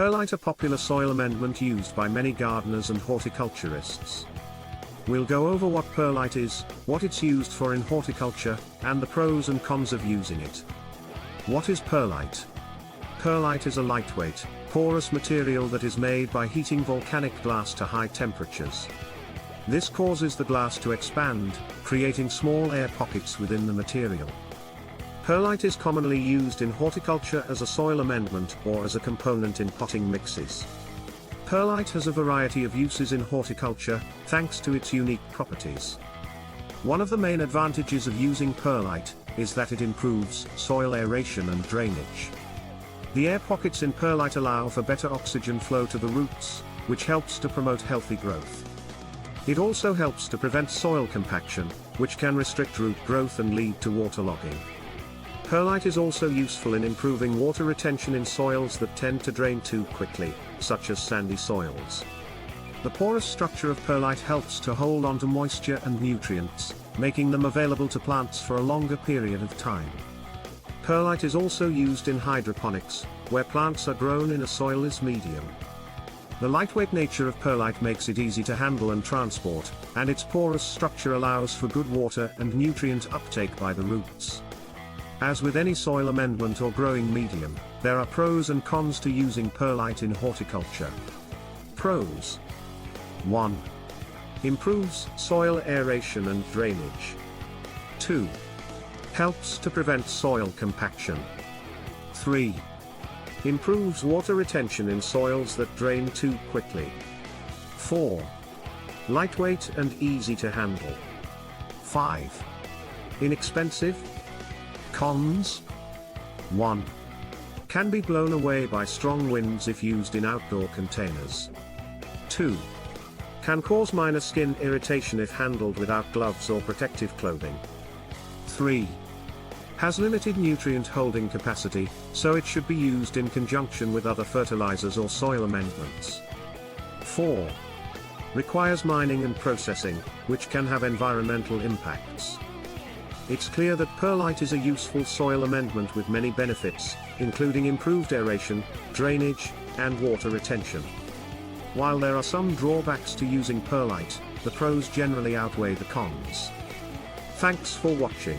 Perlite, a popular soil amendment used by many gardeners and horticulturists. We'll go over what perlite is, what it's used for in horticulture, and the pros and cons of using it. What is perlite? Perlite is a lightweight, porous material that is made by heating volcanic glass to high temperatures. This causes the glass to expand, creating small air pockets within the material. Perlite is commonly used in horticulture as a soil amendment or as a component in potting mixes. Perlite has a variety of uses in horticulture, thanks to its unique properties. One of the main advantages of using perlite is that it improves soil aeration and drainage. The air pockets in perlite allow for better oxygen flow to the roots, which helps to promote healthy growth. It also helps to prevent soil compaction, which can restrict root growth and lead to waterlogging. Perlite is also useful in improving water retention in soils that tend to drain too quickly, such as sandy soils. The porous structure of perlite helps to hold onto moisture and nutrients, making them available to plants for a longer period of time. Perlite is also used in hydroponics, where plants are grown in a soilless medium. The lightweight nature of perlite makes it easy to handle and transport, and its porous structure allows for good water and nutrient uptake by the roots. As with any soil amendment or growing medium, there are pros and cons to using perlite in horticulture. Pros. 1. Improves soil aeration and drainage. 2. Helps to prevent soil compaction. 3. Improves water retention in soils that drain too quickly. 4. Lightweight and easy to handle. 5. Inexpensive. Cons. 1. Can be blown away by strong winds if used in outdoor containers. 2. Can cause minor skin irritation if handled without gloves or protective clothing. 3. Has limited nutrient holding capacity, so it should be used in conjunction with other fertilizers or soil amendments. 4. Requires mining and processing, which can have environmental impacts. It's clear that perlite is a useful soil amendment with many benefits, including improved aeration, drainage, and water retention. While there are some drawbacks to using perlite, the pros generally outweigh the cons. Thanks for watching.